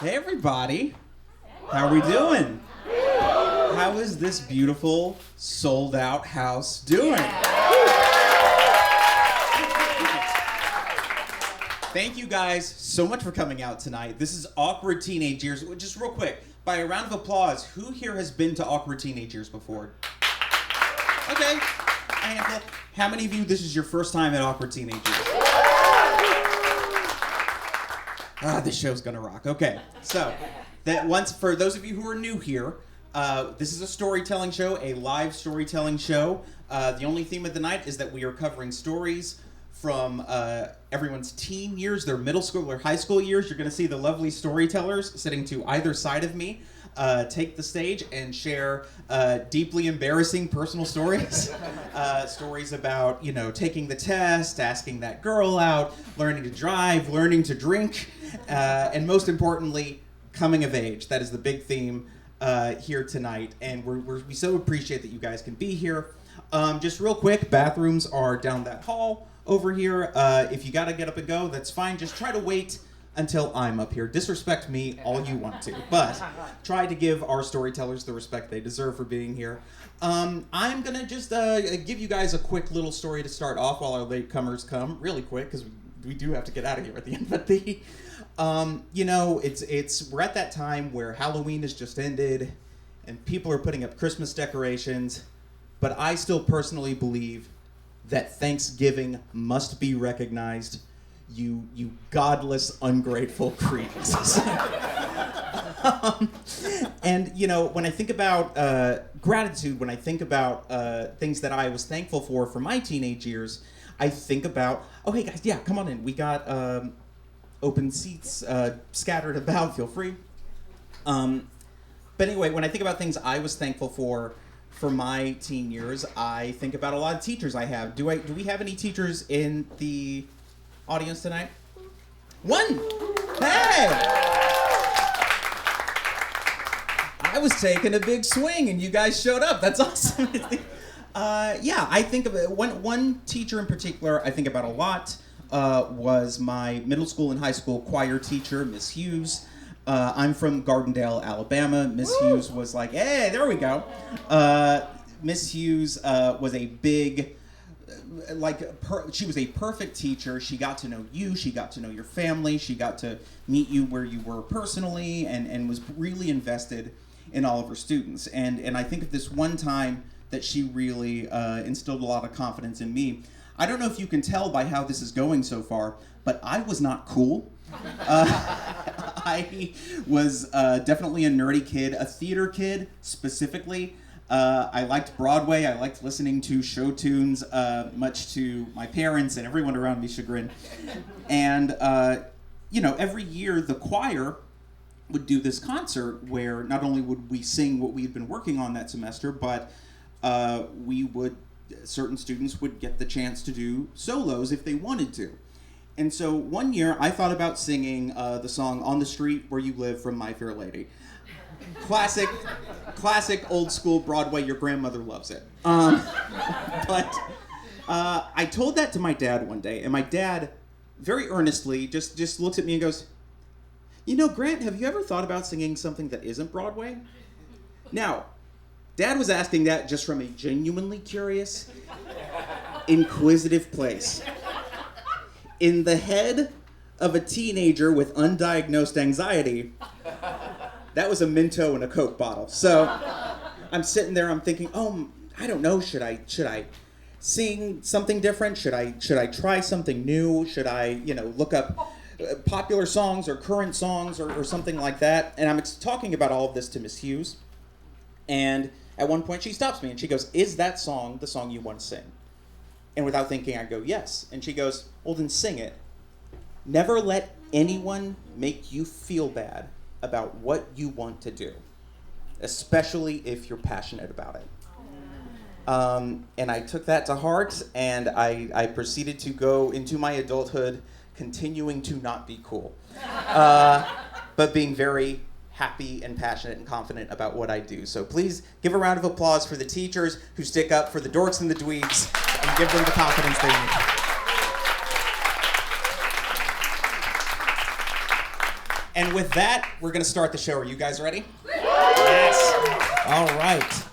Hey everybody, how are we doing? How is this beautiful, sold out house doing? Thank you guys so much for coming out tonight. This is Awkward Teenage Years. Just real quick, by a round of applause, who here has been to Awkward Teenage Years before? Okay, a handful. How many of you, this is your first time at Awkward Teenage Years? This show's gonna rock. Okay, so for those of you who are new here, this is a storytelling show, a live storytelling show. The only theme of the night is that we are covering stories from everyone's teen years, their middle school or high school years. You're gonna see the lovely storytellers sitting to either side of me take the stage and share deeply embarrassing personal stories. Stories about, taking the test, asking that girl out, learning to drive, learning to drink, and most importantly, coming of age. That is the big theme here tonight, and we so appreciate that you guys can be here. Just real quick, bathrooms are down that hall over here. If you gotta get up and go, that's fine. Just try to wait until I'm up here. Disrespect me all you want to, but try to give our storytellers the respect they deserve for being here. I'm gonna just give you guys a quick little story to start off while our latecomers come, really quick, because we do have to get out of here at the end. But we're at that time where Halloween has just ended, and people are putting up Christmas decorations, but I still personally believe that Thanksgiving must be recognized. You godless, ungrateful creeps. And when I think about gratitude, when I think about things that I was thankful for my teenage years, I think about, oh hey guys, yeah, come on in. We got open seats scattered about. Feel free. But anyway, when I think about things I was thankful for my teen years, I think about a lot of teachers I have. Do we have any teachers in the audience tonight? One! Hey! I was taking a big swing and you guys showed up. That's awesome. I think of it. One teacher in particular I think about a lot was my middle school and high school choir teacher, Miss Hughes. I'm from Gardendale, Alabama. Miss Hughes was like, hey, there we go. Miss Hughes was a big, she was a perfect teacher. She got to know you. She got to know your family. She got to meet you where you were personally and was really invested in all of her students. And I think of this one time that she really instilled a lot of confidence in me. I don't know if you can tell by how this is going so far, but I was not cool. I was definitely a nerdy kid, a theater kid specifically. I liked Broadway. I liked listening to show tunes, much to my parents and everyone around me's chagrin. And, every year the choir would do this concert where not only would we sing what we had been working on that semester, but certain students would get the chance to do solos if they wanted to. And so one year I thought about singing the song On the Street Where You Live from My Fair Lady. Classic old school Broadway, your grandmother loves it. But I told that to my dad one day, and my dad very earnestly just looks at me and goes, Grant, have you ever thought about singing something that isn't Broadway? Now, Dad was asking that just from a genuinely curious, inquisitive place. In the head of a teenager with undiagnosed anxiety, that was a Minto and a Coke bottle. So I'm sitting there, I'm thinking, I don't know, should I sing something different? Should I try something new? Should I, look up popular songs or current songs or something like that? And I'm talking about all of this to Miss Hughes. And at one point she stops me and she goes, is that song the song you want to sing? And without thinking, I go, yes. And she goes, well, then sing it. Never let anyone make you feel bad about what you want to do, especially if you're passionate about it. And I took that to heart, and I proceeded to go into my adulthood continuing to not be cool, but being very happy and passionate and confident about what I do. So please give a round of applause for the teachers who stick up for the dorks and the dweebs and give them the confidence they need. And with that, we're going to start the show. Are you guys ready? Yes. All right.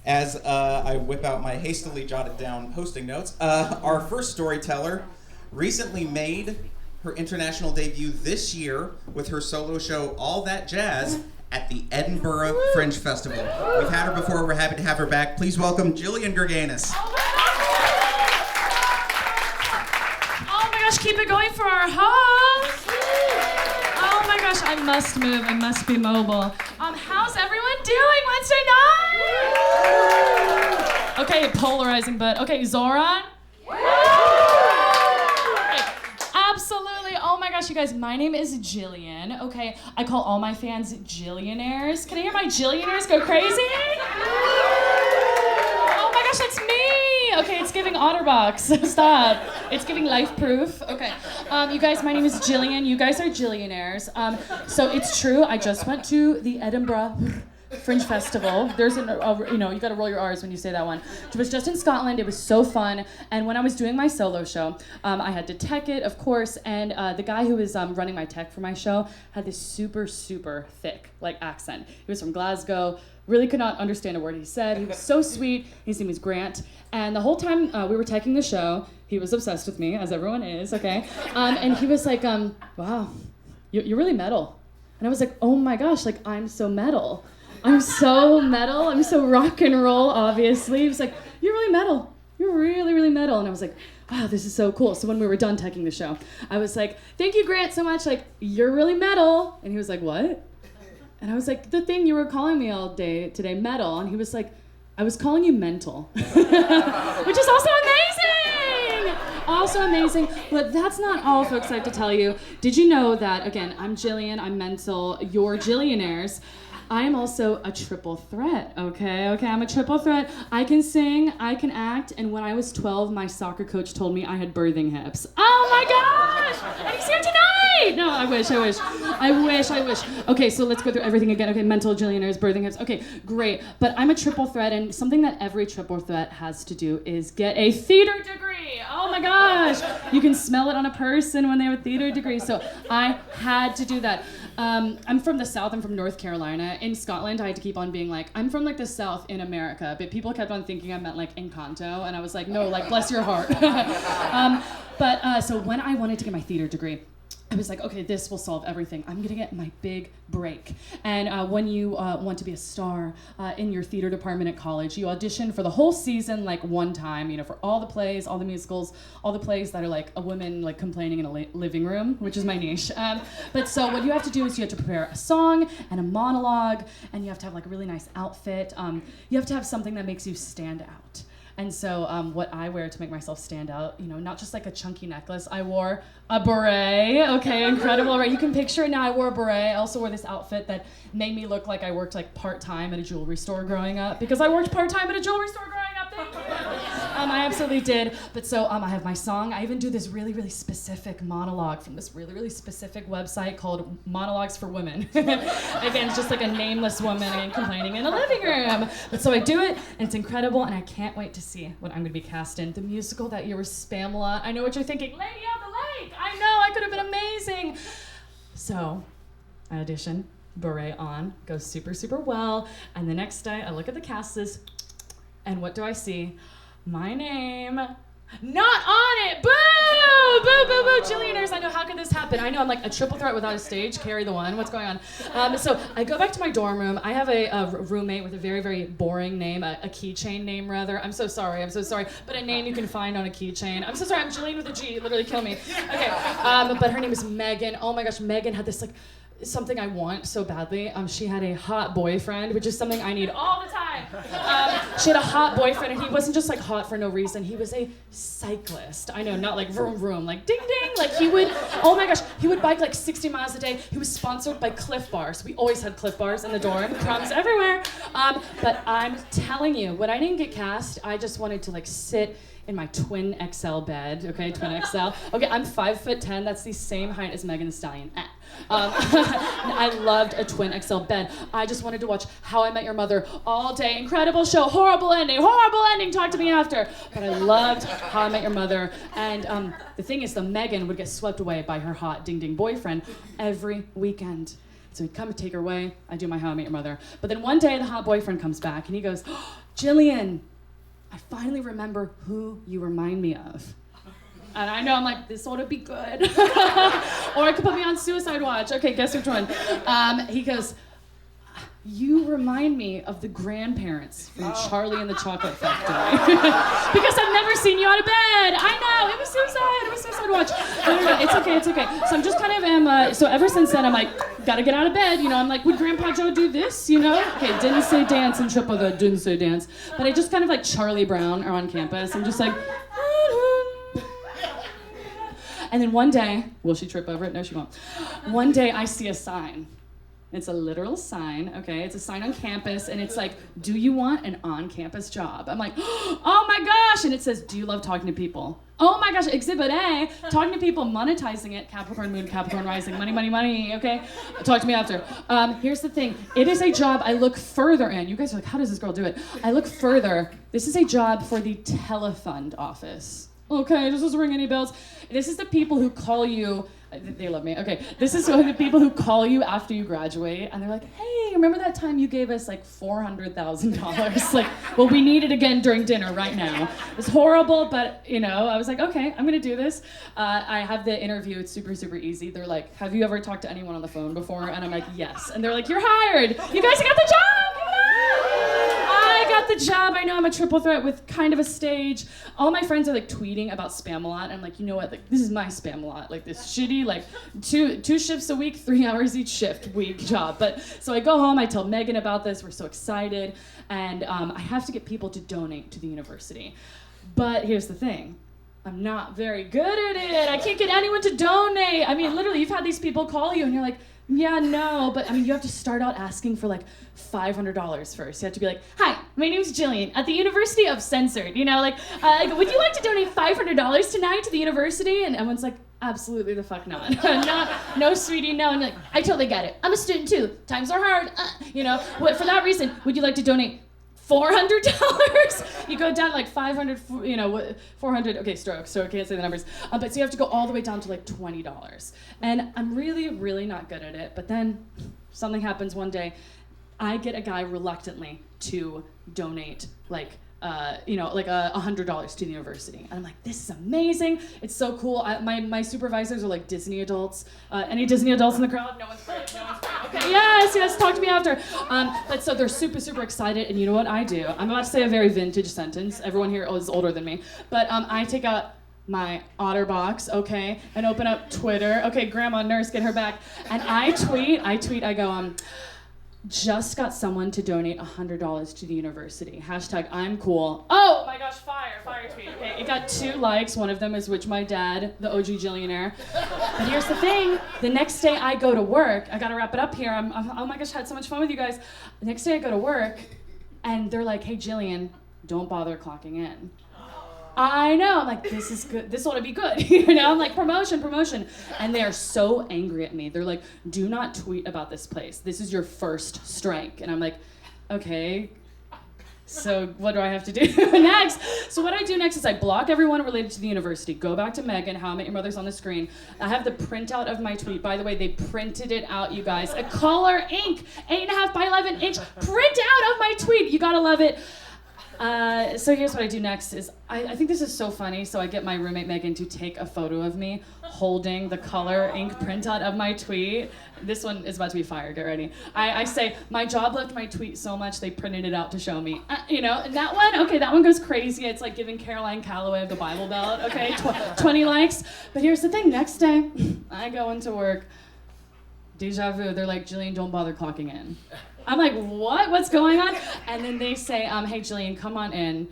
As I whip out my hastily jotted down hosting notes, our first storyteller recently made her international debut this year with her solo show, All That Jazz, at the Edinburgh Fringe Festival. We've had her before. We're happy to have her back. Please welcome Gillian Garganus. Oh my gosh, keep it going for our host. Oh my gosh, I must move. I must be mobile. How's everyone doing Wednesday night? Okay, polarizing, but okay, Zoran? Absolutely. Oh my gosh, you guys, my name is Gillian. Okay, I call all my fans Gillionaires. Can I hear my Gillionaires go crazy? Oh my gosh, that's me. Okay, it's giving Otterbox. Stop. It's giving life proof. Okay. You guys, my name is Gillian. You guys are Gillionaires. So it's true, I just went to the Edinburgh Fringe Festival. There's you gotta roll your R's when you say that one. It was just in Scotland. It was so fun. And when I was doing my solo show, I had to tech it, of course, and the guy who was running my tech for my show had this super, super thick, accent. He was from Glasgow, really could not understand a word he said. He was so sweet. His name was Grant. And the whole time we were teching the show, he was obsessed with me, as everyone is, okay? And he was like, wow, you're really metal. And I was like, oh my gosh, I'm so metal. I'm so metal. I'm so rock and roll, obviously. He was like, you're really metal. You're really, really metal. And I was like, wow, this is so cool. So when we were done teching the show, I was like, thank you, Grant, so much. You're really metal. And he was like, what? And I was like, the thing you were calling me all day today, metal. And he was like, I was calling you mental. Which is also amazing. Also amazing. But that's not all, folks, I have to tell you. Did you know that, again, I'm Gillian, I'm mental, you're Gillionaires. I am also a triple threat, okay? I'm a triple threat. I can sing, I can act, and when I was 12, my soccer coach told me I had birthing hips. Oh my gosh! And he's here tonight! No, I wish. Okay, so let's go through everything again. Okay, mental, Gillionaires, birthing hips. Okay, great. But I'm a triple threat, and something that every triple threat has to do is get a theater degree. Oh my gosh! You can smell it on a person when they have a theater degree, so I had to do that. I'm from the South, I'm from North Carolina. In Scotland, I had to keep on being I'm from the South in America, but people kept on thinking I meant Encanto, and I was like, no, bless your heart. So when I wanted to get my theater degree, I was like, okay, this will solve everything. I'm gonna get my big break. And when you want to be a star in your theater department at college, you audition for the whole season one time, for all the plays, all the musicals, all the plays that are a woman complaining in a living room, which is my niche. But so what you have to do is you have to prepare a song and a monologue, and you have to have a really nice outfit. You have to have something that makes you stand out. And so what I wear to make myself stand out, not just a chunky necklace, I wore a beret. Okay, incredible, right? You can picture it now. I wore a beret. I also wore this outfit that made me look like I worked part-time at a jewelry store growing up, because I worked part-time at a jewelry store growing up. Thank you. I absolutely did. But so I have my song. I even do this really, really specific monologue from this really, really specific website called Monologues for Women. Again, it's just a nameless woman complaining in a living room. But so I do it, and it's incredible, and I can't wait to see what I'm going to be cast in. The musical that year was Spamela. I know what you're thinking. Lady of the Lake. I know. I could have been amazing. So I audition, beret on, goes super, super well. And the next day, I look at the cast list, and what do I see? My name, not on it. Boo! Boo, boo, boo. Gillionaires, I know, how could this happen? I know, I'm a triple threat without a stage. Carry the one. What's going on? So I go back to my dorm room. I have a roommate with a very, very boring name, a keychain name, rather. I'm so sorry. But a name you can find on a keychain. I'm so sorry. I'm Gillian with a G. Literally kill me. Okay. But her name is Megan. Oh my gosh, Megan had this something I want so badly. She had a hot boyfriend, which is something I need all the time. She had a hot boyfriend, and he wasn't just hot for no reason. He was a cyclist. I know, not vroom vroom, ding ding. He would, oh my gosh, he would bike 60 miles a day. He was sponsored by Cliff Bars. We always had Cliff Bars in the dorm, crumbs everywhere. But I'm telling you, when I didn't get cast, I just wanted to sit in my twin XL bed, okay, twin XL. Okay, I'm 5'10", that's the same height as Megan Thee Stallion. I loved a twin XL bed. I just wanted to watch How I Met Your Mother all day. Incredible show, horrible ending, talk to me after. But I loved How I Met Your Mother. And the thing is, the Megan would get swept away by her hot ding-ding boyfriend every weekend. So he'd come and take her away. I do my How I Met Your Mother. But then one day the hot boyfriend comes back and he goes, oh, Gillian, I finally remember who you remind me of. And I know, I'm like, this ought to be good. Or it could put me on suicide watch. Okay, guess which one? He goes, you remind me of the grandparents from Charlie and the Chocolate Factory. Because I've never seen you out of bed. I know, it was suicide watch. No, it's okay. So I'm just kind of so ever since then I'm like, gotta get out of bed, I'm like, would Grandpa Joe do this, Okay, didn't say dance and triple the didn't say dance. But I just kind of like Charlie Brown are on campus. I'm just like, and then one day, will she trip over it? No, she won't. One day I see a sign. It's a literal sign, okay? It's a sign on campus, and it's like, do you want an on-campus job? I'm like, oh my gosh! And it says, do you love talking to people? Oh my gosh, Exhibit A, talking to people, monetizing it, Capricorn Moon, Capricorn Rising, money, okay? Talk to me after. Here's the thing, it is a job I look further in. You guys are like, how does this girl do it? I look further. This is a job for the telefund office. Okay, does this ring any bells? This is the people who call you, they love me, okay. This is the people who call you after you graduate, and they're like, hey, remember that time you gave us like $400,000? Like, well, we need it again during dinner right now. It's horrible, but I was like, okay, I'm gonna do this. I have the interview, it's super, super easy. They're like, have you ever talked to anyone on the phone before? And I'm like, yes. And they're like, you're hired. You guys got the job. I got the job. I know I'm a triple threat with kind of a stage. All my friends are like tweeting about Spam-A-Lot. And I'm like, you know what? Like, this is my Spam-A-Lot. Like this shitty, like two shifts a week, 3 hours each shift week job. But so I go home. I tell Megan about this. We're so excited, and I have to get people to donate to the university. But here's the thing. I'm not very good at it. I can't get anyone to donate. I mean, literally, you've had these people call you, and you're like, yeah, no, but I mean, you have to start out asking for like $500 first. You have to be like, hi, my name's Gillian at the University of Censored. Would you like to donate $500 tonight to the university? And everyone's like, absolutely the fuck not. No, sweetie, no. And like, I totally get it. I'm a student too. Times are hard. For that reason, would you like to donate $400? You go down like 500, 400, okay, stroke, so I can't say the numbers. But so you have to go all the way down to like $20. And I'm really, really not good at it. But then something happens one day. I get a guy reluctantly to donate like $100 to the university. And I'm like, this is amazing. It's so cool. My supervisors are like Disney adults. Any Disney adults in the crowd? No one's great. Okay, yes, talk to me after. But so they're super, super excited. And you know what I do? I'm about to say a very vintage sentence. Everyone here is older than me. But I take out my OtterBox, okay, and open up Twitter. Okay, grandma, nurse, get her back. And I tweet, I go, just got someone to donate $100 to the university. # I'm cool. Oh my gosh, fire tweet. Okay, it got 2 likes. One of them is which my dad, the OG Gillionaire. But here's the thing. The next day I go to work. I gotta wrap it up here. I'm oh my gosh, I had so much fun with you guys. The next day I go to work and they're like, hey Gillian, don't bother clocking in. I know, I'm like, this is good, this ought to be good, I'm like, promotion, and they're so angry at me. They're like, do not tweet about this place. This is your first strike. And I'm like, okay, so what do I have to do next? So what I do next is I block everyone related to the university, go back to Megan, How I Met Your Mother's on the screen. I have the printout of my tweet. By the way, they printed it out, you guys. A color ink, 8.5 by 11 inch printout of my tweet. You gotta love it. So here's what I do next is, I think this is so funny, so I get my roommate Megan to take a photo of me holding the color ink printout of my tweet. This one is about to be fire, get ready. I say, my job loved my tweet so much they printed it out to show me. And that one goes crazy. It's like giving Caroline Calloway of the Bible Belt, okay, 20 likes. But here's the thing, next day, I go into work, deja vu, they're like, Gillian, don't bother clocking in. I'm like, what? What's going on? And then they say, hey, Gillian, come on in.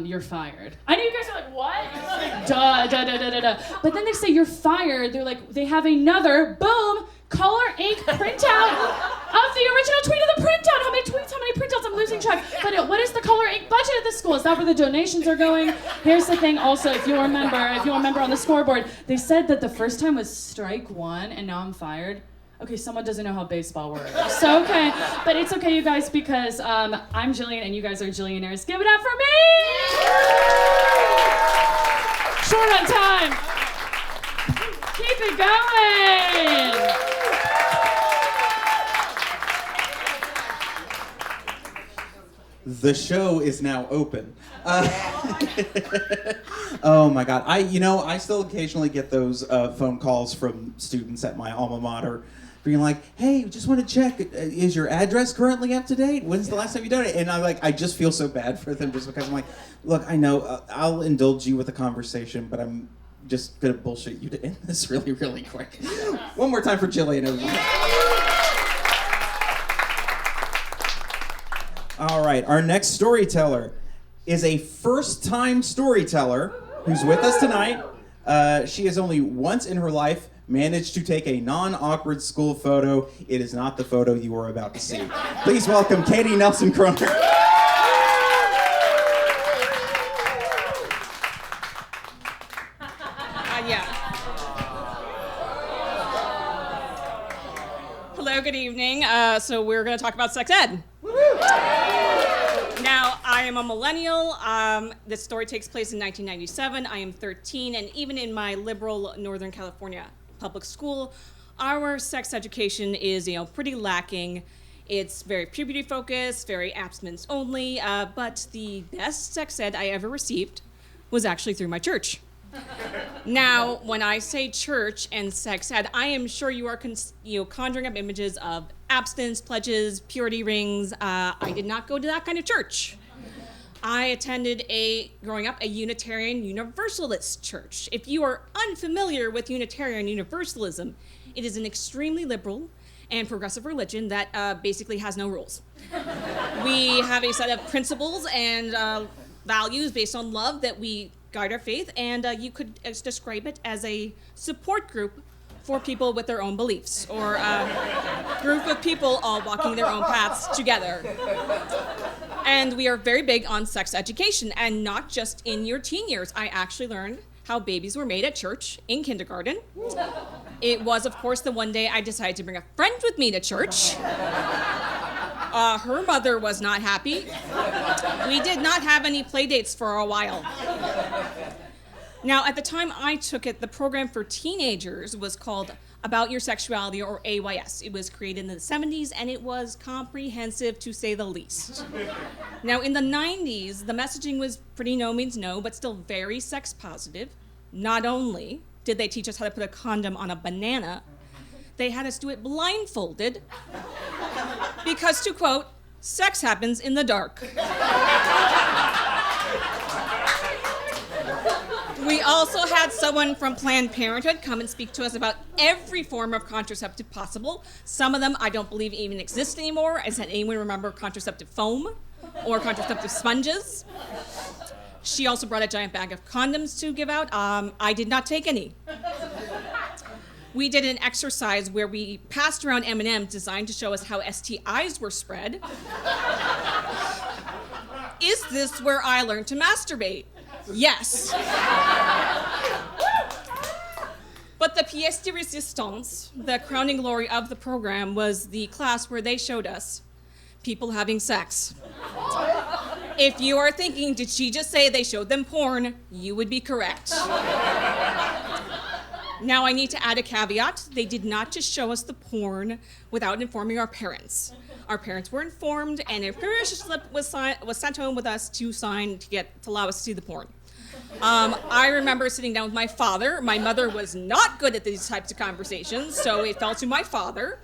You're fired. I know you guys are like, what? Duh. But then they say, you're fired. They're like, they have another, boom, color ink printout of the original tweet of the printout. How many tweets? How many printouts? I'm losing track. time. But what is the color ink budget at the school? Is that where the donations are going? Here's the thing also, if you remember on the scoreboard, they said that the first time was strike one and now I'm fired. Okay, someone doesn't know how baseball works. So, okay, but it's okay, you guys, because I'm Gillian and you guys are Gillionaires. Give it up for me! Short on time. Keep it going! The show is now open. Oh my God! I still occasionally get those phone calls from students at my alma mater, being like, "Hey, just want to check, is your address currently up to date? When's the last time you done it?" And I just feel so bad for them just because I'm like, "Look, I know I'll indulge you with a conversation, but I'm just gonna bullshit you to end this really, really quick." One more time for Gillian. All right, our next storyteller is a first-time storyteller who's with us tonight. She has only once in her life managed to take a non-awkward school photo. It is not the photo you are about to see. Please welcome Katie Nelson-Croner. Hello, good evening. So we're going to talk about sex ed. Now, I am a millennial. This story takes place in 1997. I am 13, and even in my liberal Northern California public school, our sex education is, pretty lacking. It's very puberty focused, very abstinence only, but the best sex ed I ever received was actually through my church. Now, when I say church and sex ed, I am sure you are conjuring up images of abstinence pledges, purity rings. I did not go to that kind of church. I attended growing up, a Unitarian Universalist church. If you are unfamiliar with Unitarian Universalism, it is an extremely liberal and progressive religion that basically has no rules. We have a set of principles and values based on love that we guide our faith, and you could describe it as a support group for people with their own beliefs, or a group of people all walking their own paths together. And we are very big on sex education, and not just in your teen years. I actually learned how babies were made at church in kindergarten. It was, of course, the one day I decided to bring a friend with me to church. Her mother was not happy. We did not have any play dates for a while. Now, at the time I took it, the program for teenagers was called About Your Sexuality, or AYS. It was created in the 70s, and it was comprehensive, to say the least. Now, in the 90s, the messaging was pretty no means no, but still very sex positive. Not only did they teach us how to put a condom on a banana, they had us do it blindfolded, because, to quote, sex happens in the dark. We also had someone from Planned Parenthood come and speak to us about every form of contraceptive possible. Some of them I don't believe even exist anymore. Does anyone remember contraceptive foam or contraceptive sponges? She also brought a giant bag of condoms to give out. I did not take any. We did an exercise where we passed around M&Ms designed to show us how STIs were spread. Is this where I learned to masturbate? Yes. But the pièce de résistance, the crowning glory of the program, was the class where they showed us people having sex. If you are thinking, did she just say they showed them porn? You would be correct. Now, I need to add a caveat. They did not just show us the porn without informing our parents. Our parents were informed, and a permission slip was sent home with us to sign to allow us to see the porn. I remember sitting down with my father. My mother was not good at these types of conversations, so it fell to my father.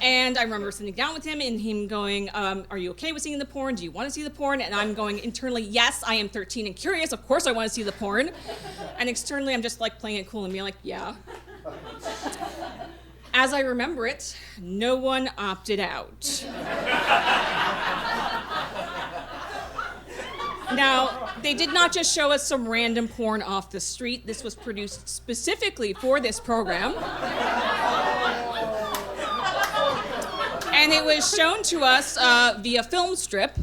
And I remember sitting down with him and him going, are you okay with seeing the porn? Do you want to see the porn? And I'm going internally, yes, I am 13 and curious. Of course I want to see the porn. And externally, I'm just like playing it cool and being like, yeah. As I remember it, no one opted out. Now, they did not just show us some random porn off the street. This was produced specifically for this program. And it was shown to us via film strip.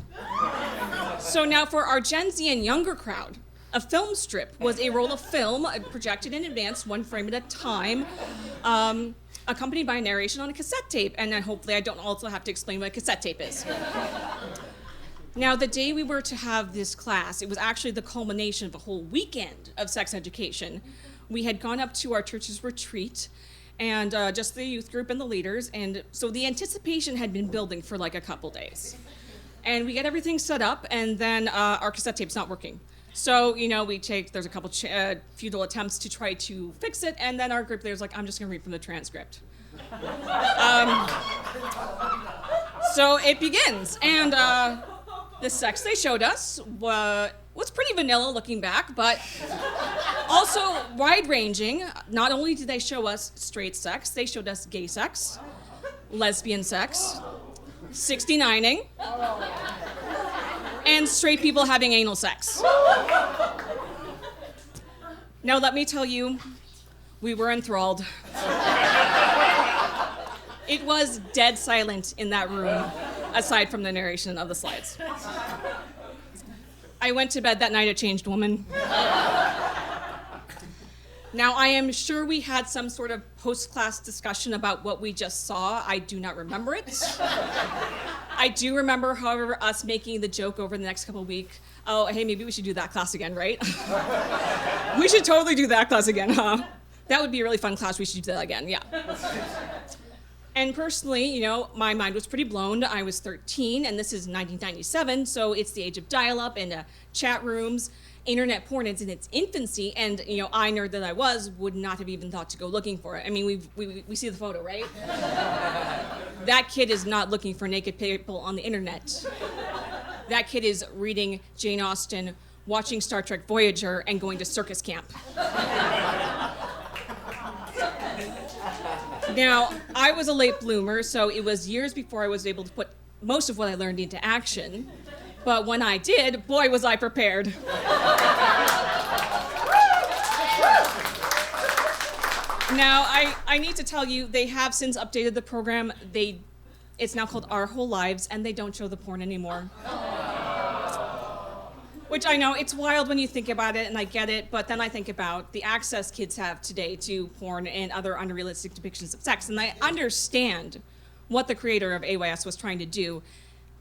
So now for our Gen Z and younger crowd, a film strip was a roll of film projected in advance, one frame at a time, accompanied by a narration on a cassette tape. And then hopefully I don't also have to explain what a cassette tape is. Now, the day we were to have this class, it was actually the culmination of a whole weekend of sex education. We had gone up to our church's retreat, and just the youth group and the leaders, and so the anticipation had been building for like a couple days. And we get everything set up, and then our cassette tape's not working. So, there's a couple futile attempts to try to fix it, and then our group leader's like, I'm just gonna read from the transcript. So it begins, and the sex they showed us was pretty vanilla looking back, but also wide-ranging. Not only did they show us straight sex, they showed us gay sex, lesbian sex, 69ing, and straight people having anal sex. Now let me tell you, we were enthralled. It was dead silent in that room, aside from the narration of the slides. I went to bed that night a changed woman. Now, I am sure we had some sort of post-class discussion about what we just saw. I do not remember it. I do remember, however, us making the joke over the next couple of weeks. Oh, hey, maybe we should do that class again, right? We should totally do that class again, huh? That would be a really fun class. We should do that again, yeah. And personally, my mind was pretty blown. I was 13, and this is 1997, so it's the age of dial-up and chat rooms. Internet porn is in its infancy, and I, nerd that I was, would not have even thought to go looking for it. I mean, we see the photo, right? That kid is not looking for naked people on the internet. That kid is reading Jane Austen, watching Star Trek Voyager, and going to circus camp. Now, I was a late bloomer, so it was years before I was able to put most of what I learned into action. But when I did, boy, was I prepared. Now, I need to tell you, they have since updated the program. It's now called Our Whole Lives, and they don't show the porn anymore. Which I know, it's wild when you think about it, and I get it, but then I think about the access kids have today to porn and other unrealistic depictions of sex, and I understand what the creator of AYS was trying to do,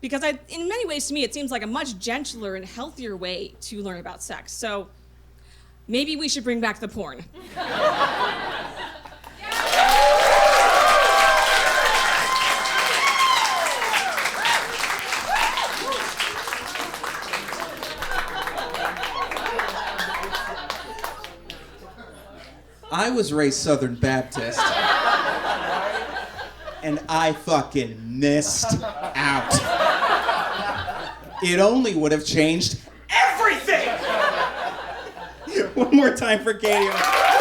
because in many ways, to me, it seems like a much gentler and healthier way to learn about sex. So maybe we should bring back the porn. I was raised Southern Baptist, and I fucking missed out. It only would have changed everything! One more time for Katie.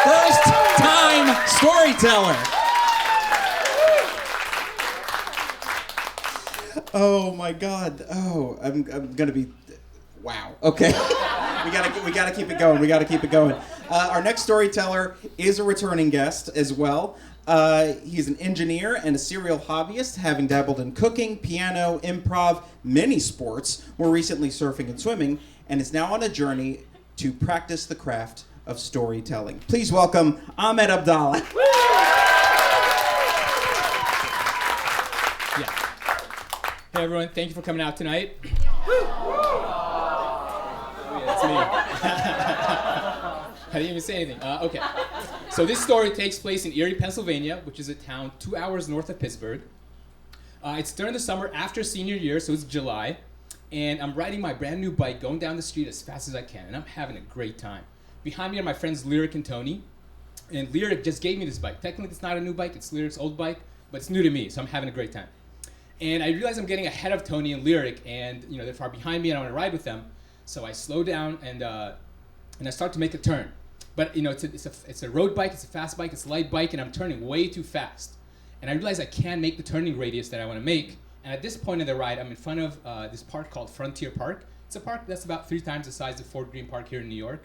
First time storyteller. Oh my God. Oh, I'm gonna be, wow. Okay. We gotta keep it going. Our next storyteller is a returning guest as well. He's an engineer and a serial hobbyist, having dabbled in cooking, piano, improv, many sports, more recently surfing and swimming, and is now on a journey to practice the craft of storytelling. Please welcome Ahmed Abdalla. Yeah. Hey everyone, thank you for coming out tonight. That's me. I didn't even say anything. Okay. So this story takes place in Erie, Pennsylvania, which is a town 2 hours north of Pittsburgh. It's during the summer after senior year, so it's July, and I'm riding my brand new bike, going down the street as fast as I can, and I'm having a great time. Behind me are my friends Lyric and Tony, and Lyric just gave me this bike. Technically, it's not a new bike, it's Lyric's old bike, but it's new to me, so I'm having a great time. And I realize I'm getting ahead of Tony and Lyric, and they're far behind me, and I want to ride with them. So I slow down and I start to make a turn. But it's a road bike, it's a fast bike, it's a light bike, and I'm turning way too fast. And I realize I can't make the turning radius that I want to make. And at this point in the ride, I'm in front of this park called Frontier Park. It's a park that's about 3 times the size of Fort Greene Park here in New York.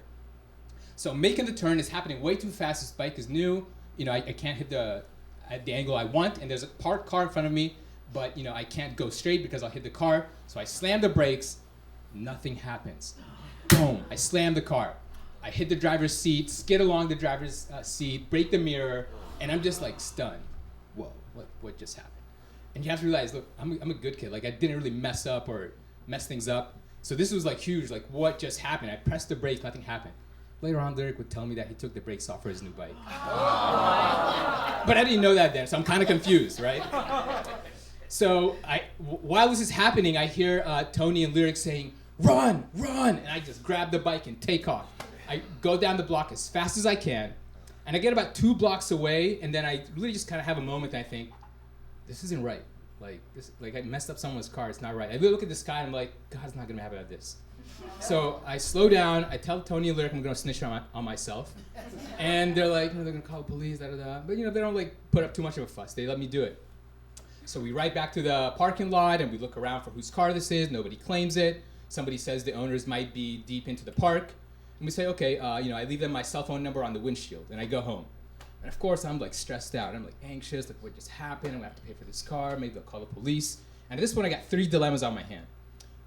So making the turn is happening way too fast. This bike is new. I can't hit the angle I want, and there's a parked car in front of me, but I can't go straight because I'll hit the car. So I slam the brakes, Nothing happens. Boom, I slam the car. I hit the driver's seat, skid along the driver's seat, break the mirror, and I'm just like stunned. Whoa, what just happened? And you have to realize, look, I'm a good kid. Like, I didn't really mess up or mess things up. So this was like huge, like what just happened? I pressed the brakes, nothing happened. Later on, Lyric would tell me that he took the brakes off for his new bike. But I didn't know that then, so I'm kind of confused, right? So while this is happening, I hear Tony and Lyric saying, run, run! And I just grab the bike and take off. I go down the block as fast as I can, and I get about 2 blocks away, and then I really just kind of have a moment and I think, this isn't right. Like I messed up someone's car, it's not right. I look at the sky and I'm like, God's not gonna be happy about this. So I slow down, I tell Tony and Lyric I'm gonna snitch on myself. And they're like, they're gonna call the police, da da da. But they don't like put up too much of a fuss, they let me do it. So we ride back to the parking lot and we look around for whose car this is, nobody claims it. Somebody says the owners might be deep into the park. And we say, okay, I leave them my cell phone number on the windshield and I go home. And of course, I'm like stressed out. I'm like anxious, like what just happened? I'm gonna have to pay for this car. Maybe they'll call the police. And at this point, I got 3 dilemmas on my hand.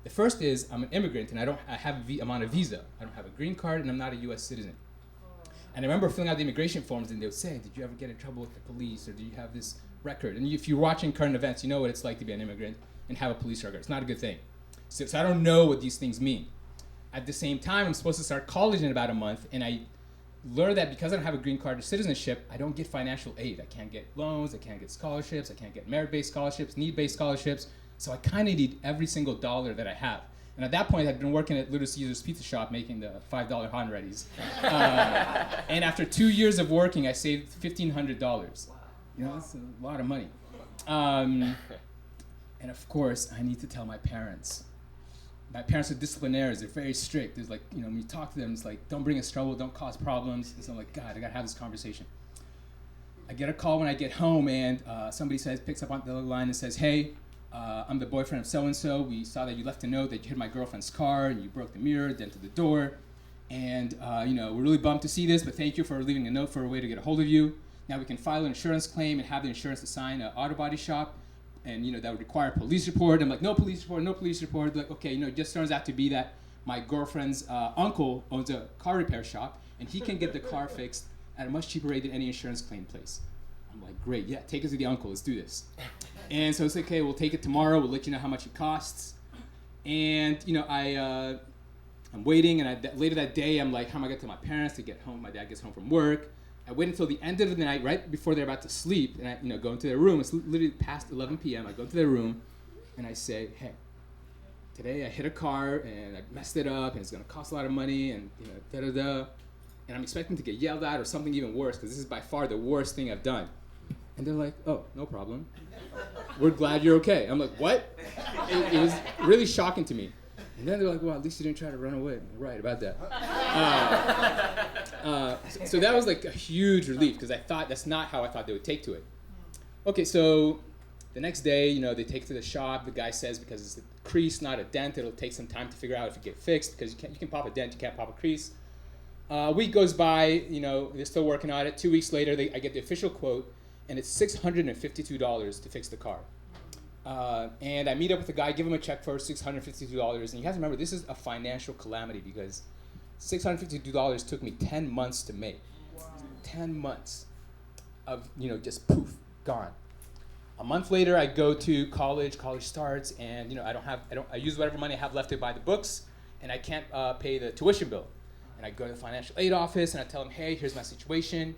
The first is I'm an immigrant and I'm on a visa. I don't have a green card and I'm not a U.S. citizen. And I remember filling out the immigration forms and they would say, did you ever get in trouble with the police or do you have this record? And if you're watching current events, you know what it's like to be an immigrant and have a police record. It's not a good thing. So I don't know what these things mean. At the same time, I'm supposed to start college in about a month, and I learned that because I don't have a green card or citizenship, I don't get financial aid. I can't get loans, I can't get scholarships, I can't get merit-based scholarships, need-based scholarships, so I kind of need every single dollar that I have. And at that point, I'd been working at Little Caesars Pizza Shop making the $5 hot and readies. And after 2 years of working, I saved $1,500. Wow. That's a lot of money. And of course, I need to tell my parents. My parents are disciplinaires, they're very strict. There's like, when you talk to them, it's like, don't bring us trouble, don't cause problems. And so I'm like, God, I gotta have this conversation. I get a call when I get home and somebody picks up on the other line and says, hey, I'm the boyfriend of so-and-so. We saw that you left a note that you hit my girlfriend's car and you broke the mirror, dented the door. And we're really bummed to see this, but thank you for leaving a note for a way to get a hold of you. Now we can file an insurance claim and have the insurance assign an auto body shop. And that would require a police report. I'm like, no police report, no police report. Like, okay, it just turns out to be that my girlfriend's uncle owns a car repair shop, and he can get the car fixed at a much cheaper rate than any insurance claim place. I'm like, great, yeah, take us to the uncle, let's do this. And so it's like, okay, we'll take it tomorrow, we'll let you know how much it costs. And I'm waiting, and later that day, I'm like, how am I going to tell my parents to get home? My dad gets home from work. I wait until the end of the night, right before they're about to sleep, and I go into their room. It's literally past 11 p.m. I go into their room, and I say, hey, today I hit a car, and I messed it up, and it's going to cost a lot of money, and da-da-da. And I'm expecting to get yelled at or something even worse, because this is by far the worst thing I've done. And they're like, oh, no problem. We're glad you're okay. I'm like, what? It was really shocking to me. And then they're like, well, at least you didn't try to run away. I'm right about that. So that was like a huge relief because I thought that's not how I thought they would take to it. Okay, so the next day, they take it to the shop. The guy says because it's a crease, not a dent, it'll take some time to figure out if it gets fixed because you can pop a dent, you can't pop a crease. A week goes by, they're still working on it. 2 weeks later, I get the official quote, and it's $652 to fix the car. And I meet up with the guy, give him a check for $652, and you have to remember, this is a financial calamity because $652 took me 10 months to make. Wow. 10 months of, just poof, gone. A month later, I go to college starts, and I use whatever money I have left to buy the books, and I can't pay the tuition bill. And I go to the financial aid office, and I tell them, hey, here's my situation.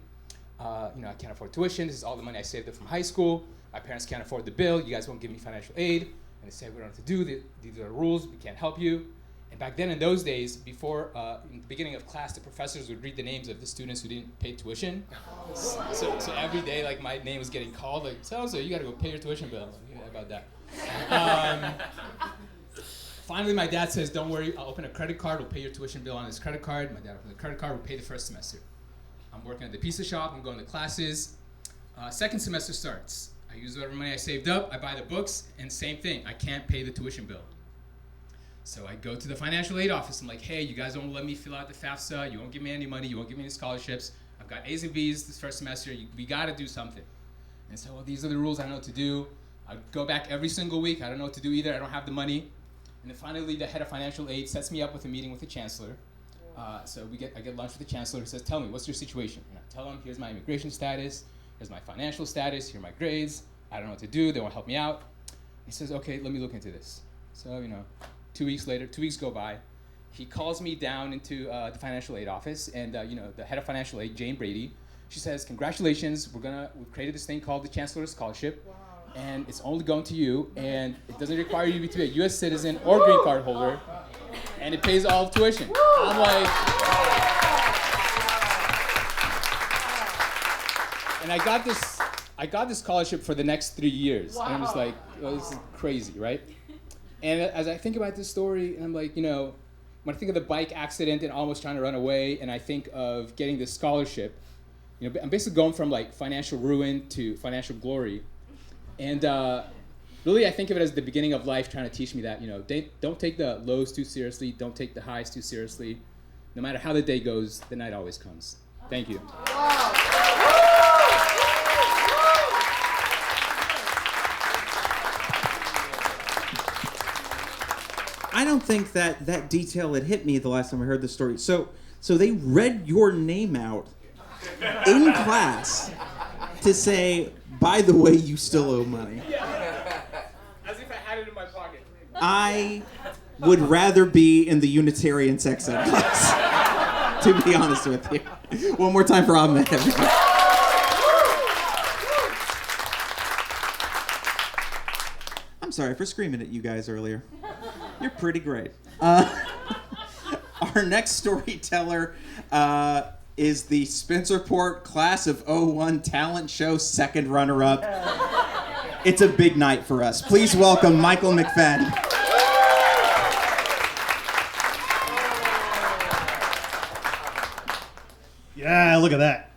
I can't afford tuition. This is all the money I saved up from high school. My parents can't afford the bill. You guys won't give me financial aid. And they say, we don't know what to do. These are the rules. We can't help you. And back then, in those days, before, in the beginning of class, the professors would read the names of the students who didn't pay tuition. So every day, like, my name was getting called, like, so you got to go pay your tuition bill. Yeah, about that. Finally, my dad says, don't worry, I'll open a credit card. We'll pay your tuition bill on this credit card. My dad opened the credit card. We'll pay the first semester. I'm working at the pizza shop. I'm going to classes. Second semester starts. I use whatever money I saved up, I buy the books, and same thing, I can't pay the tuition bill. So I go to the financial aid office, I'm like, hey, you guys won't let me fill out the FAFSA, you won't give me any money, you won't give me any scholarships, I've got A's and B's this first semester, we gotta do something. And so, well, these are the rules, I don't know what to do. I go back every single week, I don't know what to do either, I don't have the money. And then finally, the head of financial aid sets me up with a meeting with the chancellor. So I get lunch with the chancellor, who says, tell me, what's your situation? And I tell him, here's my immigration status, here's my financial status, here are my grades, I don't know what to do, they won't help me out. He says, okay, let me look into this. So, 2 weeks later, 2 weeks go by, he calls me down into the financial aid office, and the head of financial aid, Jane Brady, she says, congratulations, we've created this thing called the Chancellor's Scholarship, and it's only going to you, and it doesn't require you to be a U.S. citizen or green card holder, and it pays all of tuition. I'm like, and I got this scholarship for the next 3 years, and I'm just like, oh, this is crazy, right? And as I think about this story, and I'm like, when I think of the bike accident and almost trying to run away, and I think of getting this scholarship, I'm basically going from like financial ruin to financial glory. And really, I think of it as the beginning of life trying to teach me that, don't take the lows too seriously, don't take the highs too seriously. No matter how the day goes, the night always comes. Thank you. I don't think that detail had hit me the last time I heard the story. So they read your name out in class to say, by the way, you still owe money. Yeah. As if I had it in my pocket. I would rather be in the Unitarian sex ed class, to be honest with you. One more time for Ahmed, everybody. I'm sorry for screaming at you guys earlier. You're pretty great. Our next storyteller is the Spencerport Class of '01 Talent Show second runner-up. It's a big night for us. Please welcome Michael McFadden. Yeah, look at that.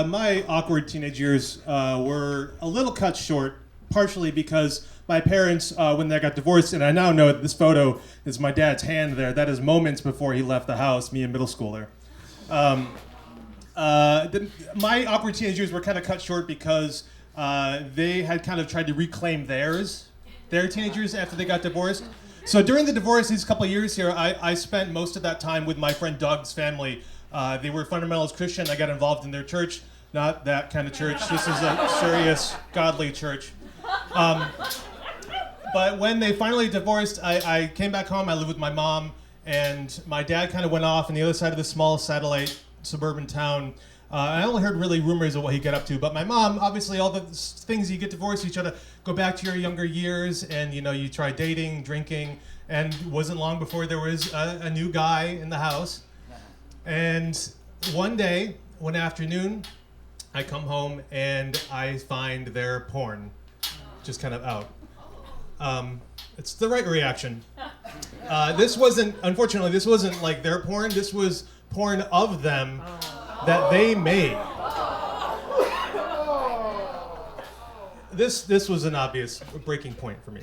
My awkward teenage years were a little cut short, partially because my parents, when they got divorced, and I now know that this photo is my dad's hand there. That is moments before he left the house, me a middle schooler. My awkward teenage years were kind of cut short because they had kind of tried to reclaim their teenagers after they got divorced. So during the divorce, these couple of years here, I spent most of that time with my friend Doug's family. They were fundamentalist Christian. I got involved in their church. Not that kind of church. This is a serious, godly church. But when they finally divorced, I came back home. I lived with my mom, and my dad kind of went off on the other side of the small satellite suburban town. I only heard really rumors of what he'd get up to, but my mom, obviously all the things you get divorced, you try to go back to your younger years, and you try dating, drinking, and it wasn't long before there was a new guy in the house. And one afternoon, I come home and I find their porn just kind of out. It's the right reaction. Unfortunately, this wasn't like their porn, this was porn of them that they made. This was an obvious breaking point for me.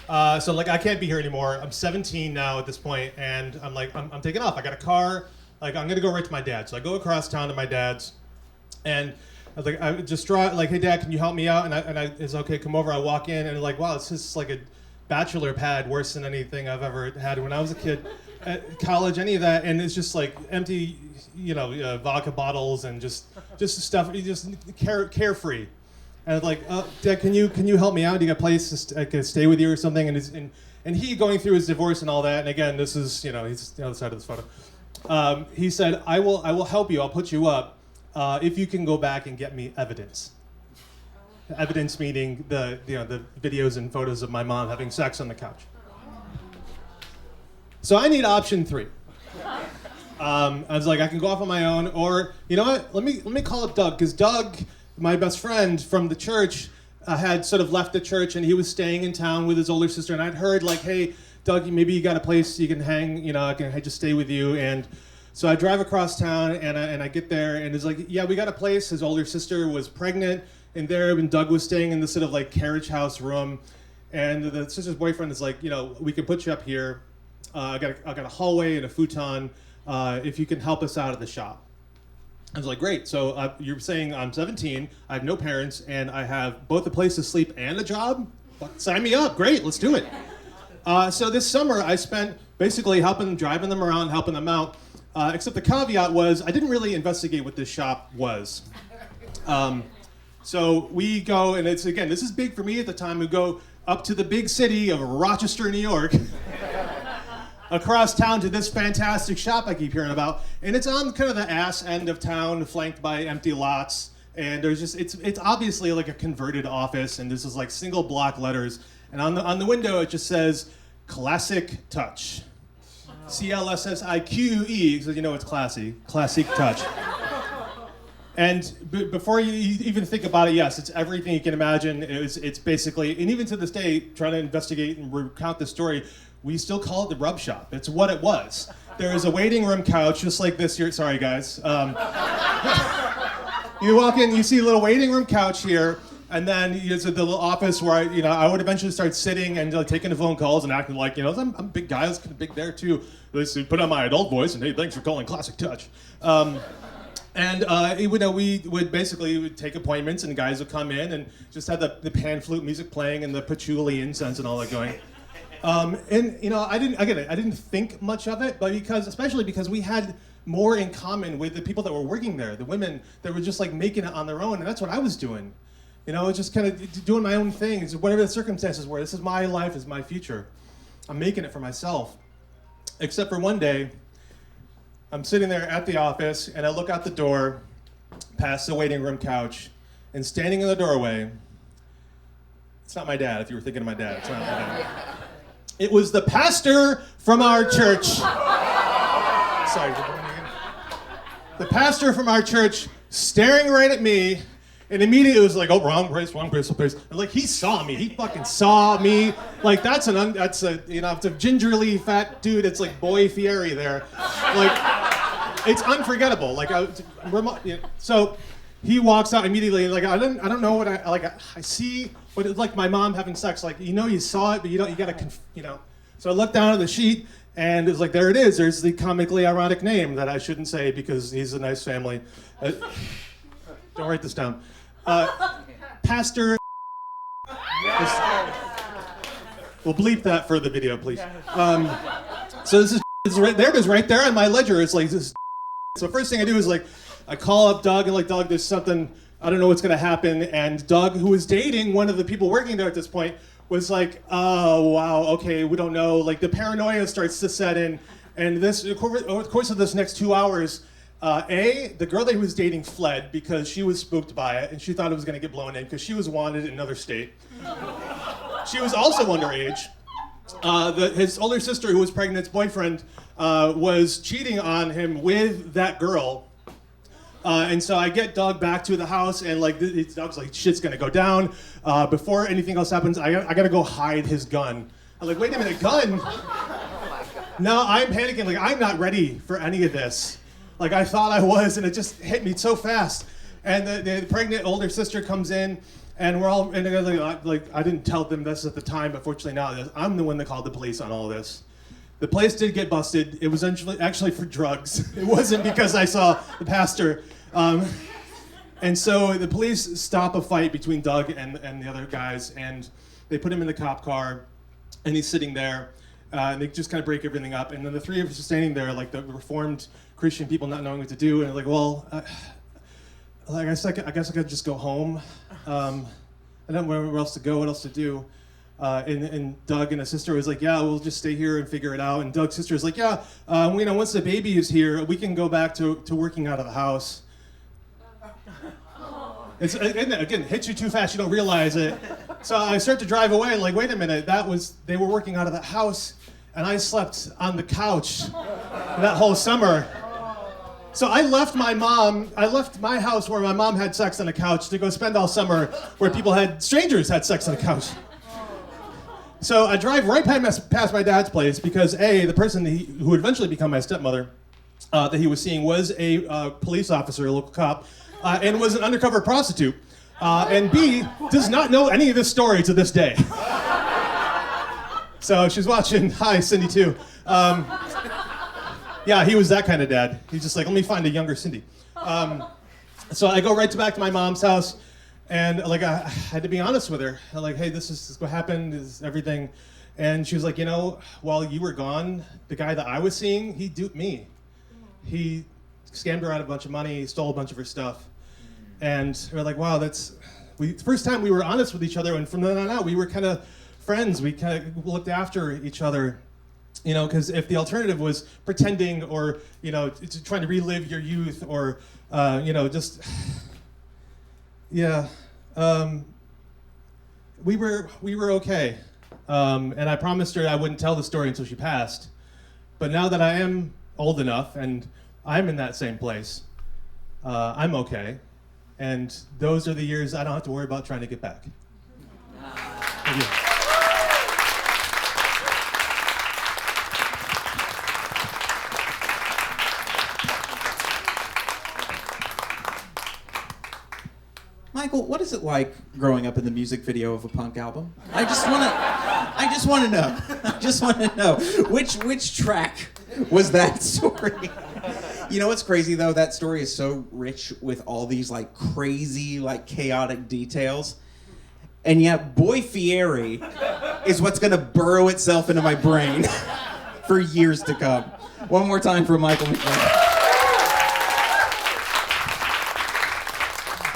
So I can't be here anymore. I'm 17 now at this point, and I'm like, I'm taking off. I got a car. I'm gonna go right to my dad's. So I go across town to my dad's, and I just draw hey Dad, can you help me out? And it's okay, come over. I walk in, and wow, it's just like a bachelor pad, worse than anything I've ever had when I was a kid, at college, any of that, and it's just like empty, vodka bottles and just stuff, just carefree. And Dad, can you help me out? Do you got a place I can stay with you or something? And he going through his divorce and all that. And again, this is he's the other side of this photo. He said, I will help you. I'll put you up if you can go back and get me evidence. Evidence meaning the videos and photos of my mom having sex on the couch. So I need option 3. I was like, I can go off on my own, or you know what? Let me call up Doug, because Doug, my best friend from the church, had sort of left the church, and he was staying in town with his older sister. And I'd heard hey, Doug, maybe you got a place you can hang. I can just stay with you. And so I drive across town, and I get there, and it's yeah, we got a place. His older sister was pregnant, and Doug was staying in this sort of carriage house room, and the sister's boyfriend is we can put you up here. I got a hallway and a futon. If you can help us out of the shop. I was like, great, so you're saying I'm 17, I have no parents, and I have both a place to sleep and a job? Sign me up, great, let's do it. So this summer I spent basically driving them around, helping them out, except the caveat was I didn't really investigate what this shop was. So we go, and this is big for me at the time, we go up to the big city of Rochester, New York, across town to this fantastic shop I keep hearing about, and it's on kind of the ass end of town, flanked by empty lots, and it's obviously like a converted office, and this is like single block letters, and on the window it just says Classic Touch, CLSSIQE, so you know it's classy, Classic Touch. And before you even think about it, yes, it's everything you can imagine. It's basically, and even to this day, trying to investigate and recount the story, we still call it the rub shop. It's what it was. There is a waiting room couch, just like this here. Sorry, guys. You walk in, you see a little waiting room couch here, and then there's the little office where I would eventually start sitting and taking the phone calls and acting like, I'm a big guy. I was kind of big there too. Let's put on my adult voice and hey, thanks for calling Classic Touch. We would take appointments, and guys would come in and just have the pan flute music playing and the patchouli incense and all that going. I didn't think much of it, but especially because we had more in common with the people that were working there, the women that were just like making it on their own, and that's what I was doing. Just kind of doing my own things, whatever the circumstances were. This is my life, this is my future. I'm making it for myself. Except for one day, I'm sitting there at the office, and I look out the door, past the waiting room couch, and standing in the doorway, it's not my dad, if you were thinking of my dad, it's not my dad. It was the pastor from our church. Sorry, the pastor from our church staring right at me, and immediately it was like, oh, wrong place. And like, he saw me. He fucking saw me. Like, it's a gingerly fat dude. It's like Boy Fieri there. Like, it's unforgettable. Like, so he walks out immediately. Like, I don't know what I see, but it's like my mom having sex. Like, you saw it, but you gotta, So I looked down at the sheet, and it's like, there it is. There's the comically ironic name that I shouldn't say because he's a nice family. Don't write this down. Pastor. We'll bleep that for the video, please. So this is right there. It is right there on my ledger. It's like this. So first thing I do is I call up Doug and Doug, there's something, I don't know what's gonna happen. And Doug, who was dating one of the people working there at this point, was like, oh wow, okay, we don't know. Like the paranoia starts to set in, and over the course of this next 2 hours. The girl that he was dating fled because she was spooked by it and she thought it was going to get blown in because she was wanted in another state. She was also underage. His older sister, who was pregnant's boyfriend, was cheating on him with that girl. And so I get Doug back to the house, and Doug's like, shit's going to go down. Before anything else happens, I got to go hide his gun. I'm like, wait a minute, gun? No, I'm panicking. Like, I'm not ready for any of this. Like I thought I was, and it just hit me so fast. And the pregnant older sister comes in, and we're all, and I didn't tell them this at the time, but fortunately now I'm the one that called the police on all this. The place did get busted. It was actually for drugs. It wasn't because I saw the pastor. And so the police stop a fight between Doug and the other guys, and they put him in the cop car, and he's sitting there. And they just kind of break everything up, and then the three of us are standing there, like the reformed Christian people, not knowing what to do, and like, well, I guess I could just go home. I don't know where else to go, what else to do. And Doug and his sister was like, yeah, we'll just stay here and figure it out. And Doug's sister was like, yeah, once the baby is here, we can go back to working out of the house. And again, hits you too fast, you don't realize it. So I start to drive away, like, wait a minute, they were working out of the house, and I slept on the couch that whole summer. So I left my house where my mom had sex on the couch to go spend all summer where strangers had sex on the couch. So I drive right past my dad's place because the person who would eventually become my stepmother that he was seeing was a police officer, a local cop, and was an undercover prostitute. And B, does not know any of this story to this day. So she's watching. Hi, Cindy too. Yeah, he was that kind of dad. He's just like, let me find a younger Cindy. So I go right back to my mom's house, and like I had to be honest with her. Like, hey, this is what happened. This is everything. And she was like, while you were gone, the guy that I was seeing, he duped me. He scammed her out a bunch of money, stole a bunch of her stuff. And we're like, wow, first time we were honest with each other, and from then on out, we were kind of friends. We kind of looked after each other, because if the alternative was pretending or, trying to relive your youth or, just, yeah, we were okay. And I promised her I wouldn't tell the story until she passed. But now that I am old enough and I'm in that same place, I'm okay. And those are the years I don't have to worry about trying to get back. Thank you. Michael, what is it like growing up in the music video of a punk album? I just want to know which track was that story? You know what's crazy though? That story is so rich with all these like crazy, like chaotic details. And yet Boy Fieri is what's gonna burrow itself into my brain for years to come. One more time for Michael McFadden.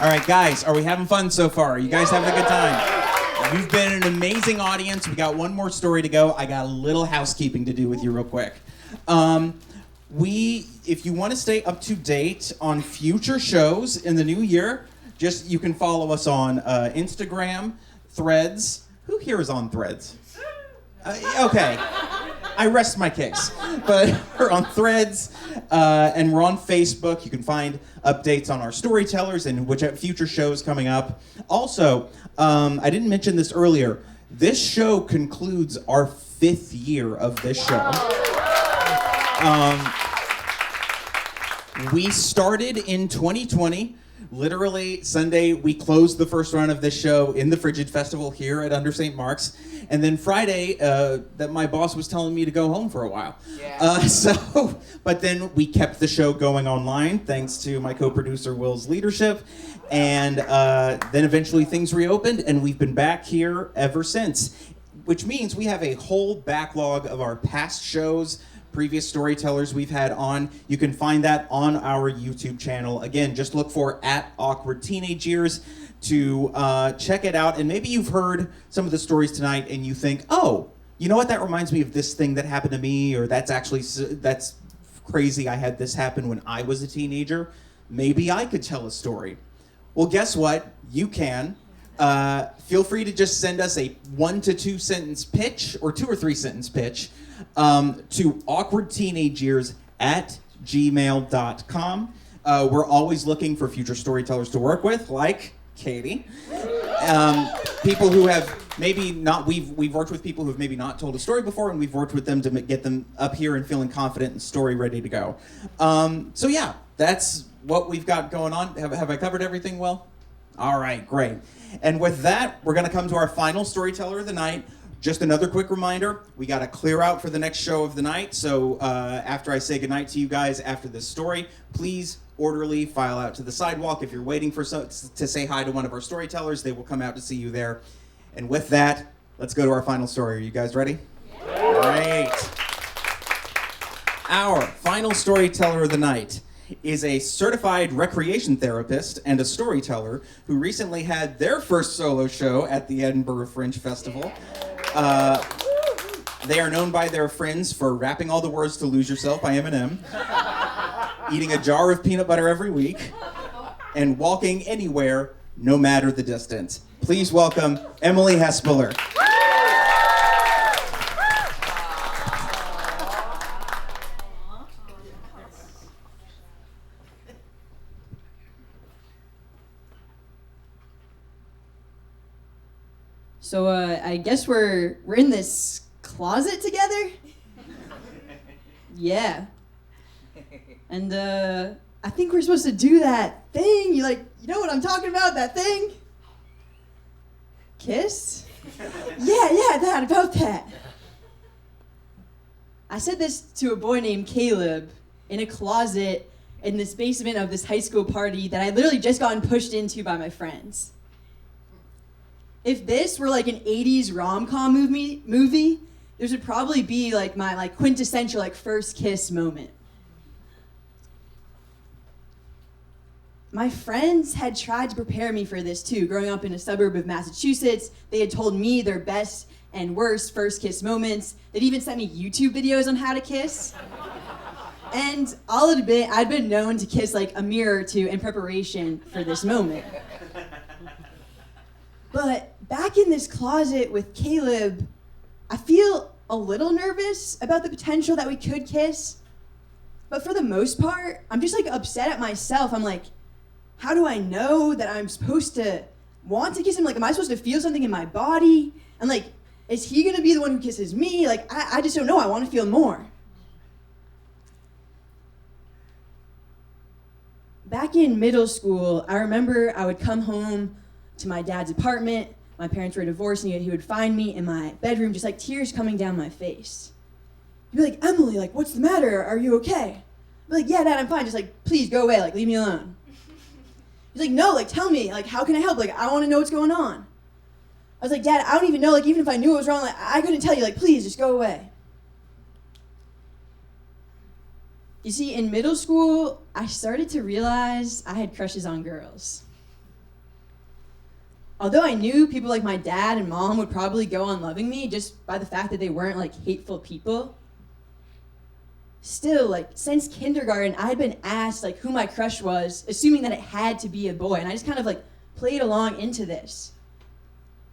All right, guys, are we having fun so far? Are you guys having a good time? You've been an amazing audience. We got one more story to go. I got a little housekeeping to do with you real quick. If you want to stay up to date on future shows in the new year, you can follow us on Instagram, Threads. Who here is on Threads? Okay. I rest my case. But we're on Threads, and we're on Facebook. You can find updates on our storytellers and which future shows coming up. Also, I didn't mention this earlier. This show concludes our 5th year of this show. We started in 2020. Literally, Sunday, we closed the first run of this show in the Frigid Festival here at Under St. Mark's. And then Friday, that my boss was telling me to go home for a while. Yeah. But then we kept the show going online, thanks to my co-producer Will's leadership. And then eventually things reopened, and we've been back here ever since. Which means we have a whole backlog of our past shows, previous storytellers we've had on. You can find that on our YouTube channel. Again, just look for @AwkwardTeenageYears to check it out. And maybe you've heard some of the stories tonight and you think, oh, you know what, that reminds me of this thing that happened to me, or that's crazy, I had this happen when I was a teenager. Maybe I could tell a story. Well, guess what? You can. Feel free to just send us a 1 to 2 sentence pitch, or 2 or 3 sentence pitch, to awkwardteenageyears@gmail.com. We're always looking for future storytellers to work with, like Katie. People who have maybe not, we've worked with people who have maybe not told a story before, and we've worked with them to get them up here and feeling confident and story ready to go. So yeah, that's what we've got going on. Have I covered everything well? All right, great. And with that, we're gonna come to our final storyteller of the night. Just another quick reminder, we got to clear out for the next show of the night. So after I say goodnight to you guys after this story, please orderly file out to the sidewalk. If you're waiting for to say hi to one of our storytellers, they will come out to see you there. And with that, let's go to our final story. Are you guys ready? Yeah. Great. Our final storyteller of the night is a certified recreation therapist and a storyteller who recently had their first solo show at the Edinburgh Fringe Festival. They are known by their friends for rapping all the words to Lose Yourself by Eminem, eating a jar of peanut butter every week, and walking anywhere, no matter the distance. Please welcome Emily Hespeler. So I guess we're in this closet together? Yeah. And I think we're supposed to do that thing. You know what I'm talking about? That thing? Kiss? Yeah, about that. I said this to a boy named Caleb in a closet in this basement of this high school party that I literally just gotten pushed into by my friends. If this were like an 80s rom-com movie, this would probably be like my like quintessential like first kiss moment. My friends had tried to prepare me for this too. Growing up in a suburb of Massachusetts, they had told me their best and worst first kiss moments. They'd even sent me YouTube videos on how to kiss. And I'll admit, I'd been known to kiss like a mirror or two in preparation for this moment. But back in this closet with Caleb, I feel a little nervous about the potential that we could kiss. But for the most part, I'm just like upset at myself. I'm like, how do I know that I'm supposed to want to kiss him? Like, am I supposed to feel something in my body? And like, is he gonna be the one who kisses me? Like, I just don't know. I want to feel more. Back in middle school, I remember I would come home to my dad's apartment. My parents were divorced, and he would find me in my bedroom, just like tears coming down my face. He'd be like, Emily, like, what's the matter? Are you okay? I'd be like, yeah, Dad, I'm fine. Just like, please go away. Like, leave me alone. He's like, no, like, tell me. Like, how can I help? Like, I want to know what's going on. I was like, Dad, I don't even know. Like, even if I knew what was wrong, like, I couldn't tell you. Like, please, just go away. You see, in middle school, I started to realize I had crushes on girls. Although I knew people like my dad and mom would probably go on loving me just by the fact that they weren't like hateful people, still, like, since kindergarten, I had been asked like who my crush was, assuming that it had to be a boy, and I just kind of like played along into this.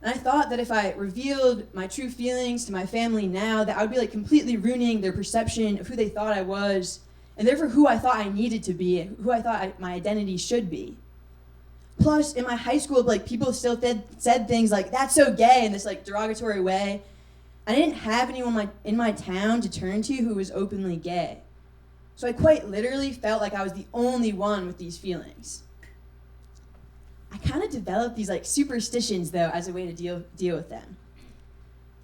And I thought that if I revealed my true feelings to my family now, that I would be like completely ruining their perception of who they thought I was, and therefore who I thought I needed to be, who I thought my identity should be. Plus, in my high school, like, people still said things like, that's so gay, in this like derogatory way. I didn't have anyone in my town to turn to who was openly gay. So I quite literally felt like I was the only one with these feelings. I kind of developed these like superstitions, though, as a way to deal with them.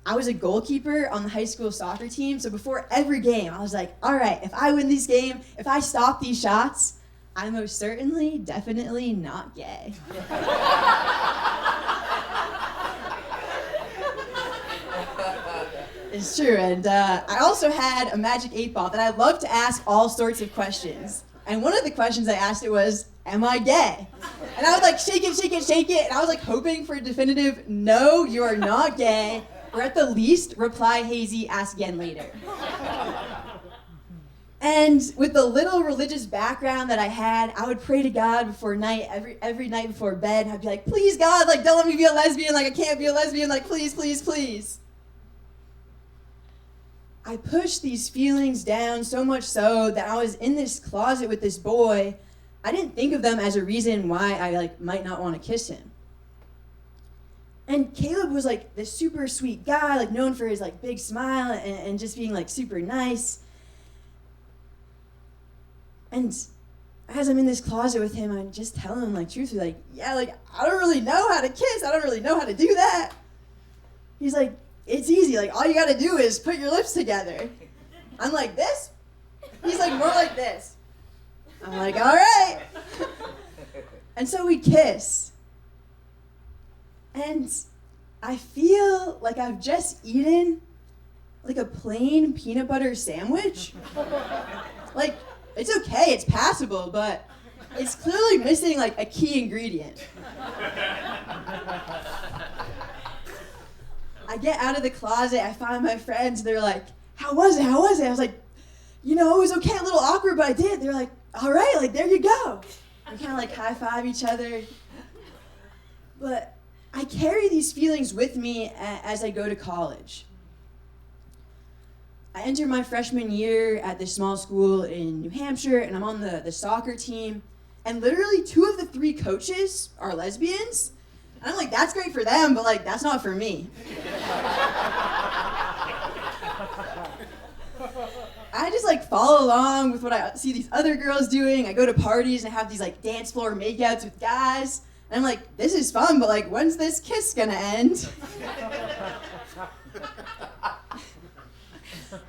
I was a goalkeeper on the high school soccer team, so before every game, I was like, all right, if I win this game, if I stop these shots, I'm most certainly, definitely not gay. It's true, and I also had a magic 8-ball that I loved to ask all sorts of questions. And one of the questions I asked it was, am I gay? And I would like shake it, shake it, shake it, and I was like hoping for a definitive, no, you are not gay, or at the least, reply hazy, ask again later. And with the little religious background that I had, I would pray to God before night, every night before bed, and I'd be like, please God, like, don't let me be a lesbian, like, I can't be a lesbian, like, please, please, please. I pushed these feelings down so much so that I was in this closet with this boy. I didn't think of them as a reason why I, like, might not want to kiss him. And Caleb was, like, this super sweet guy, like, known for his, like, big smile and just being, like, super nice. And as I'm in this closet with him, I just tell him, like, truthfully, like, yeah, like, I don't really know how to kiss. I don't really know how to do that. He's like, it's easy. Like, all you got to do is put your lips together. I'm like, this? He's like, more like this. I'm like, all right. And so we kiss. And I feel like I've just eaten, like, a plain peanut butter sandwich. Like, it's okay, it's passable, but it's clearly missing, like, a key ingredient. I get out of the closet, I find my friends, they're like, how was it? How was it? I was like, you know, it was okay, a little awkward, but I did. They're like, all right, like, there you go. We kind of, like, high-five each other. But I carry these feelings with me as I go to college. I enter my freshman year at this small school in New Hampshire, and I'm on the soccer team, and literally 2 of the 3 coaches are lesbians. And I'm like, that's great for them, but, like, that's not for me. I just, like, follow along with what I see these other girls doing. I go to parties and I have these, like, dance floor makeouts with guys, and I'm like, this is fun, but, like, when's this kiss gonna end?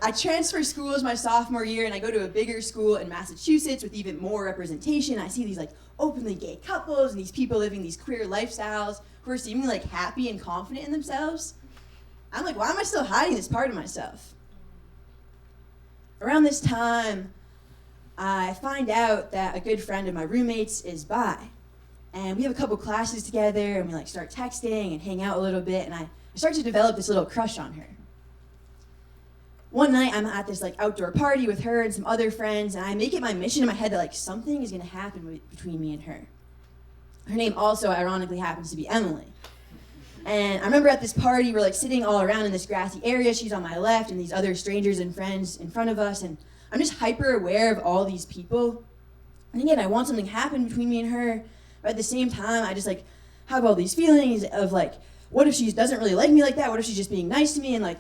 I transfer schools my sophomore year, and I go to a bigger school in Massachusetts with even more representation. I see these like openly gay couples and these people living these queer lifestyles who are seemingly like happy and confident in themselves. I'm like, why am I still hiding this part of myself? Around this time, I find out that a good friend of my roommate's is bi. And we have a couple classes together, and we like start texting and hang out a little bit, and I start to develop this little crush on her. One night, I'm at this like outdoor party with her and some other friends, and I make it my mission in my head that like something is gonna happen between me and her. Her name also, ironically, happens to be Emily. And I remember at this party, we're like sitting all around in this grassy area. She's on my left, and these other strangers and friends in front of us, and I'm just hyper aware of all these people. And again, I want something to happen between me and her, but at the same time, I just like have all these feelings of like, what if she doesn't really like me like that? What if she's just being nice to me? And like,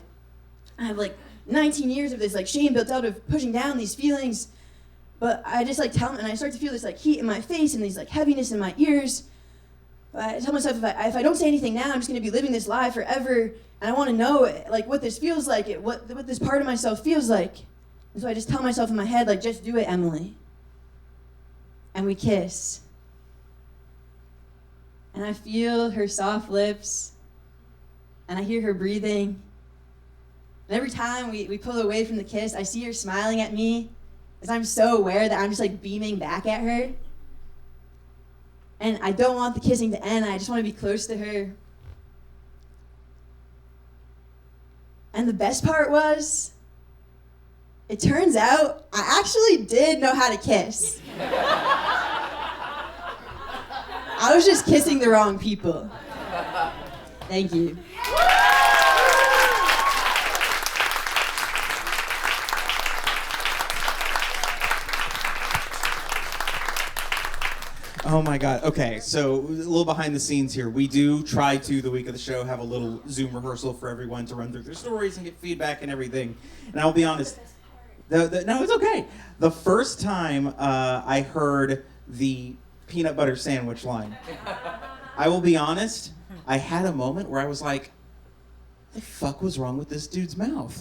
I have like 19 years of this like shame built out of pushing down these feelings. But I just like tell them, and I start to feel this like heat in my face and these like heaviness in my ears. But I tell myself, if I don't say anything now, I'm just gonna be living this lie forever. And I wanna know like what this feels like, what this part of myself feels like. And so I just tell myself in my head, like, just do it, Emily. And we kiss. And I feel her soft lips, and I hear her breathing. And every time we pull away from the kiss, I see her smiling at me, as I'm so aware that I'm just like beaming back at her. And I don't want the kissing to end, I just want to be close to her. And the best part was, it turns out I actually did know how to kiss. I was just kissing the wrong people. Thank you. Oh my God. Okay, so a little behind the scenes here. We do try to, the week of the show, have a little Zoom rehearsal for everyone to run through their stories and get feedback and everything. And I'll be honest, no, it's okay. The first time I heard the peanut butter sandwich line, I will be honest, I had a moment where I was like, what the fuck was wrong with this dude's mouth?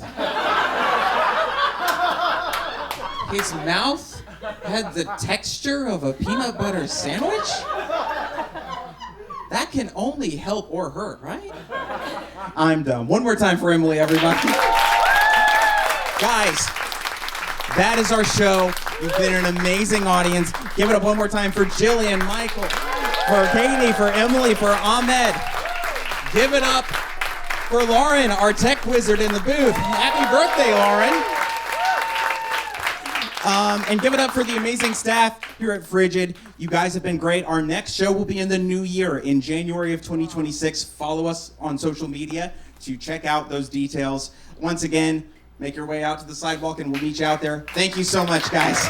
His mouth had the texture of a peanut butter sandwich? That can only help or hurt, right? I'm done. One more time for Emily, everybody. Guys, that is our show. You've been an amazing audience. Give it up one more time for Gillian, Michael, for Katie, for Emily, for Ahmed. Give it up for Lauren, our tech wizard in the booth. Happy birthday, Lauren. And give it up for the amazing staff here at Frigid. You guys have been great. Our next show will be in the new year, in January of 2026. Follow us on social media to check out those details. Once again, make your way out to the sidewalk and we'll meet you out there. Thank you so much, guys.